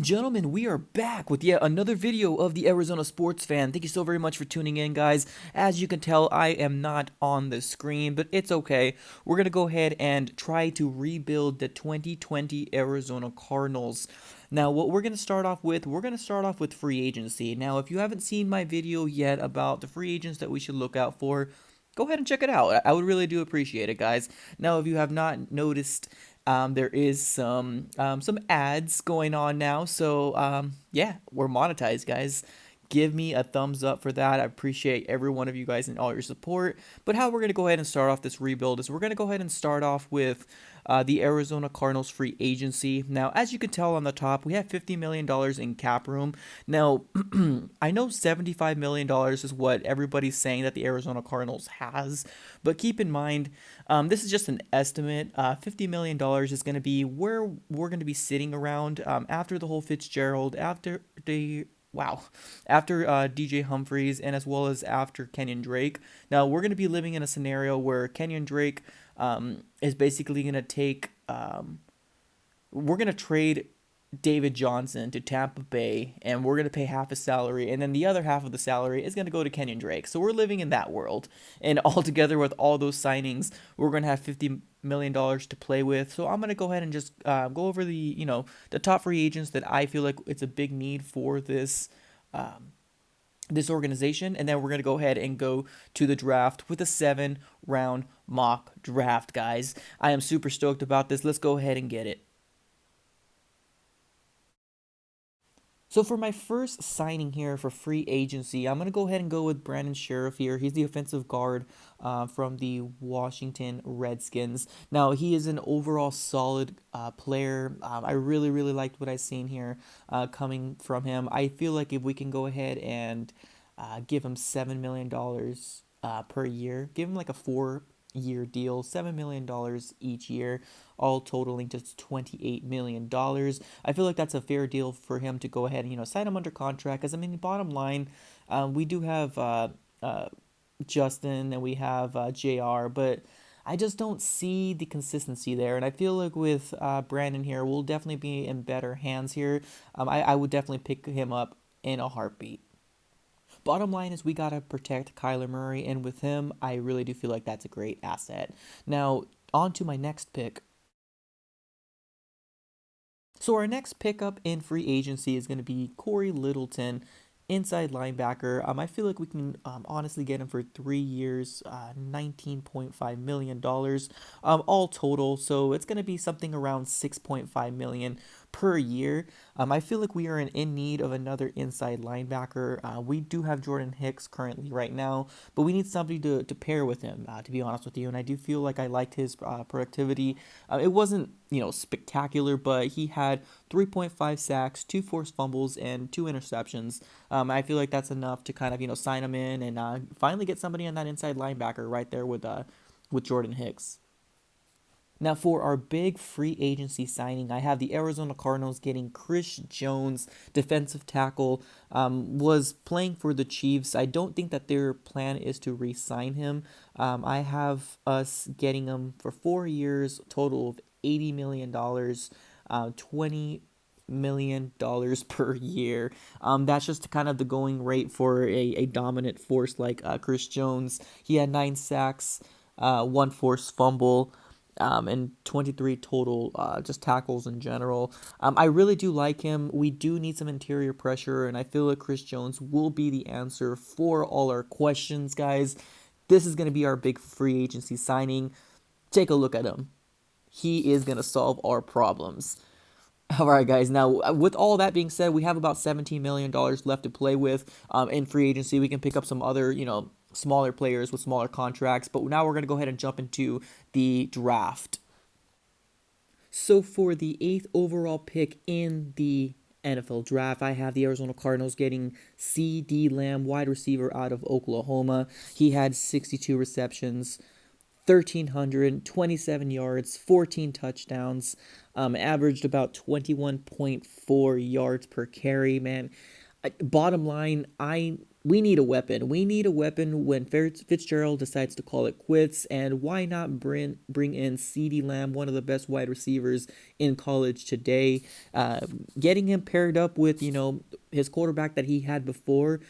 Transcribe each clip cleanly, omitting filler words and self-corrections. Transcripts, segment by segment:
and gentlemen, we are back with yet another video of the Arizona Sports Fan. Thank you so very much for tuning in, guys. As you can tell, I am not on the screen, but it's okay. We're going to go ahead and try to rebuild the 2020 Arizona Cardinals. Now, what we're going to start off with, we're going to start off with free agency. Now, if you haven't seen my video yet about the free agents that we should look out for, go ahead and check it out. I would really do appreciate it, guys. Now, if you have not noticed, there is some ads going on now. So yeah, we're monetized, guys. Give me a thumbs up for that. I appreciate every one of you guys and all your support. But how we're going to go ahead and start off this rebuild is we're going to go ahead and start off with the Arizona Cardinals free agency. Now, as you can tell on the top, we have $50 million in cap room. Now, I know $75 million is what everybody's saying that the Arizona Cardinals has, but keep in mind, this is just an estimate. $50 million is going to be where we're going to be sitting around after the whole Fitzgerald, after DJ Humphries, and as well as after Kenyon Drake. Now, we're going to be living in a scenario where Kenyon Drake is basically going to we're going to trade David Johnson to Tampa Bay, and we're going to pay half his salary, and then the other half of the salary is going to go to Kenyon Drake. So we're living in that world, and altogether with all those signings, we're going to have $50 million to play with. So I'm going to go ahead and just go over the top free agents that I feel like it's a big need for this organization, and then we're going to go ahead and go to the draft with a 7-round mock draft, guys. I am super stoked about this. Let's go ahead and get it. So for my first signing here for free agency, I'm going to go ahead and go with Brandon Sheriff here. He's the offensive guard from the Washington Redskins. Now, he is an overall solid player. I really, really liked what I've seen here coming from him. I feel like if we can go ahead and give him $7 million per year, give him like a 4-year deal, $7 million each year, all totaling just $28 million. I feel like that's a fair deal for him to go ahead and sign him under contract. Because I mean, bottom line, we do have Justin and we have Jr. But I just don't see the consistency there, and I feel like with Brandon here, we'll definitely be in better hands here. I would definitely pick him up in a heartbeat. Bottom line is we got to protect Kyler Murray, and with him, I really do feel like that's a great asset. Now, on to my next pick. So our next pickup in free agency is going to be Corey Littleton, inside linebacker. I feel like we can honestly get him for 3 years, $19.5 million, all total. So it's going to be something around $6.5 million per year. I feel like we are in need of another inside linebacker. We do have Jordan Hicks currently right now, but we need somebody to pair with him, to be honest with you. And I do feel like I liked his productivity. It wasn't, spectacular, but he had 3.5 sacks, 2 forced fumbles, and 2 interceptions. I feel like that's enough to kind of, sign him in and finally get somebody on that inside linebacker right there with Jordan Hicks. Now, for our big free agency signing, I have the Arizona Cardinals getting Chris Jones, defensive tackle, was playing for the Chiefs. I don't think that their plan is to re-sign him. I have us getting him for 4 years, total of $80 million, $20 million per year. That's just kind of the going rate for a dominant force like Chris Jones. He had 9 sacks, 1 forced fumble, and 23 total just tackles in general. I really do like him. We do need some interior pressure, and I feel like Chris Jones will be the answer for all our questions, guys. This is going to be our big free agency signing. Take a look at him. He is going to solve our problems. All right, guys. Now, with all that being said, we have about $17 million left to play with in free agency. We can pick up some other, smaller players with smaller contracts. But now we're going to go ahead and jump into the draft. So for the 8th overall pick in the NFL draft, I have the Arizona Cardinals getting C.D. Lamb, wide receiver out of Oklahoma. He had 62 receptions, 1,327 yards, 14 touchdowns, averaged about 21.4 yards per carry, man. Bottom line, I we need a weapon. We need a weapon when Fitzgerald decides to call it quits. And why not bring in CeeDee Lamb, one of the best wide receivers in college today? Getting him paired up with his quarterback that he had before.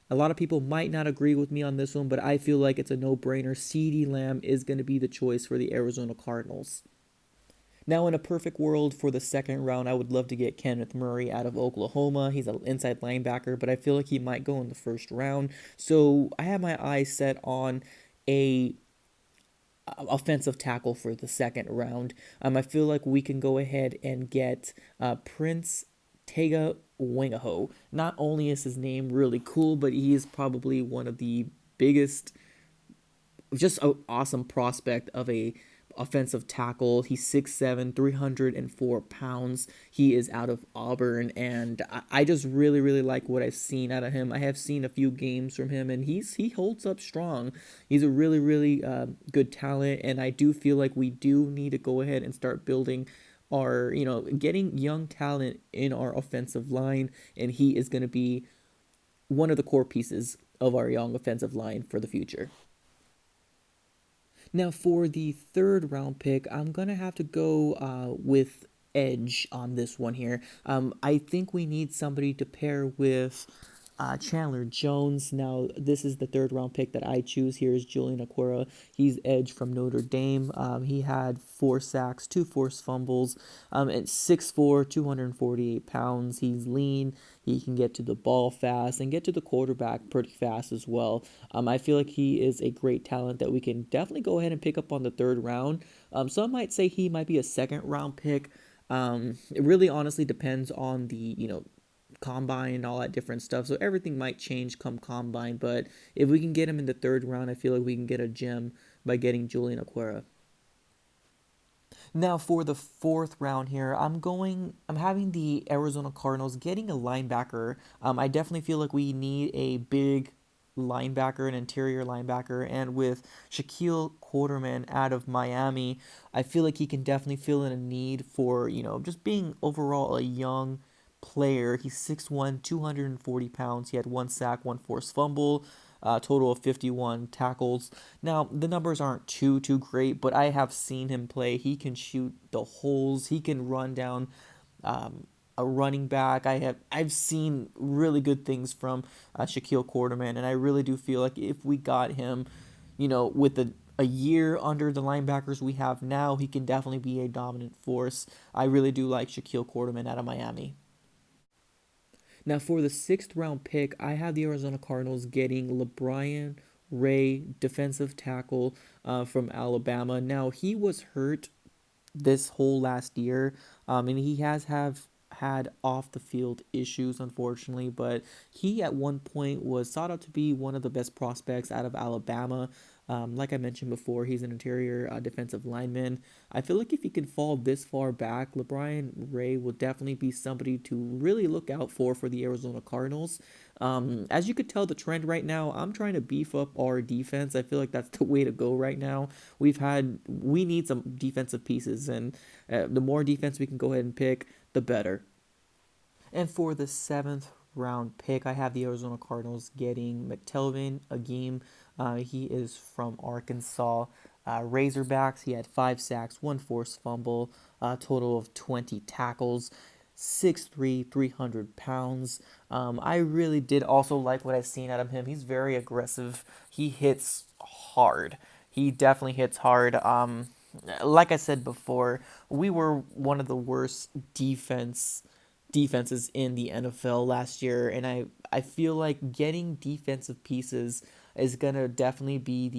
A lot of people might not agree with me on this one, but I feel like it's a no-brainer. CeeDee Lamb is going to be the choice for the Arizona Cardinals. Now, in a perfect world for the second round, I would love to get Kenneth Murray out of Oklahoma. He's an inside linebacker, but I feel like he might go in the first round. So I have my eyes set on a offensive tackle for the second round. I feel like we can go ahead and get Prince Tega Wingaho. Not only is his name really cool, but he is probably one of the biggest, just an awesome prospect of a offensive tackle. He's 6'7", 304 pounds. He is out of Auburn, and I just really, really like what I've seen out of him. I have seen a few games from him, and he holds up strong. He's a really, really good talent, and I do feel like we do need to go ahead and start building our, getting young talent in our offensive line, and he is going to be one of the core pieces of our young offensive line for the future. Now, for the third round pick, I'm going to have to go with edge on this one here. I think we need somebody to pair with Chandler Jones. Now, this is the third round pick that I choose here is Julian Aquara. He's edge from Notre Dame. He had 4 sacks, 2 forced fumbles, and 6'4", 248 pounds. He's lean. He can get to the ball fast and get to the quarterback pretty fast as well. I feel like he is a great talent that we can definitely go ahead and pick up on the third round. Some might say he might be a second round pick. It really honestly depends on the, combine and all that different stuff. So everything might change come combine. But if we can get him in the third round, I feel like we can get a gem by getting Julian Aquara. Now for the fourth round here, I'm having the Arizona Cardinals getting a linebacker. I definitely feel like we need a big linebacker, an interior linebacker, and with Shaquille Quarterman out of Miami, I feel like he can definitely fill in a need for, just being overall a young player. He's 6'1", 240 pounds. He had 1 sack, 1 forced fumble, total of 51 tackles. Now, the numbers aren't too great, but I have seen him play. He can shoot the holes. He can run down a running back. I've seen really good things from Shaquille Quarterman, and I really do feel like if we got him, with a year under the linebackers we have now, he can definitely be a dominant force. I really do like Shaquille Quarterman out of Miami. Now, for the sixth round pick, I have the Arizona Cardinals getting LeBron Ray, defensive tackle from Alabama. Now, he was hurt this whole last year, and he has have had off the field issues, unfortunately. But he at one point was thought out to be one of the best prospects out of Alabama. Like I mentioned before, he's an interior defensive lineman. I feel like if he can fall this far back, LeBron Ray will definitely be somebody to really look out for the Arizona Cardinals. As you could tell, the trend right now, I'm trying to beef up our defense. I feel like that's the way to go right now. We need some defensive pieces, and the more defense we can go ahead and pick, the better. And for the seventh round pick, I have the Arizona Cardinals getting McTelvin Agim. He is from Arkansas. Razorbacks, he had 5 sacks, 1 forced fumble, total of 20 tackles. 6'3", 300 pounds. I really did also like what I've seen out of him. He's very aggressive. He hits hard. He definitely hits hard. Like I said before, we were one of the worst defenses in the NFL last year, and I feel like getting defensive pieces is gonna definitely be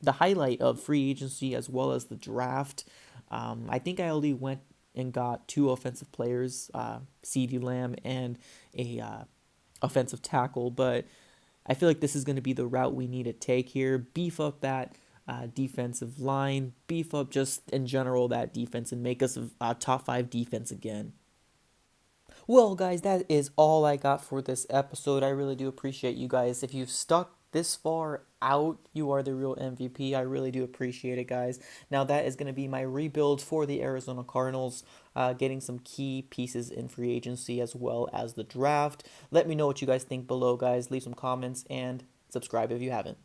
the highlight of free agency as well as the draft. I think I only went and got 2 offensive players, CeeDee Lamb and a offensive tackle, but I feel like this is going to be the route we need to take here. Beef up that defensive line, beef up just in general that defense, and make us a top 5 defense again. Well, guys, that is all I got for this episode. I really do appreciate you guys. If you've stuck this far out, you are the real MVP. I really do appreciate it, guys. Now, that is going to be my rebuild for the Arizona Cardinals, getting some key pieces in free agency as well as the draft. Let me know what you guys think below, guys. Leave some comments and subscribe if you haven't.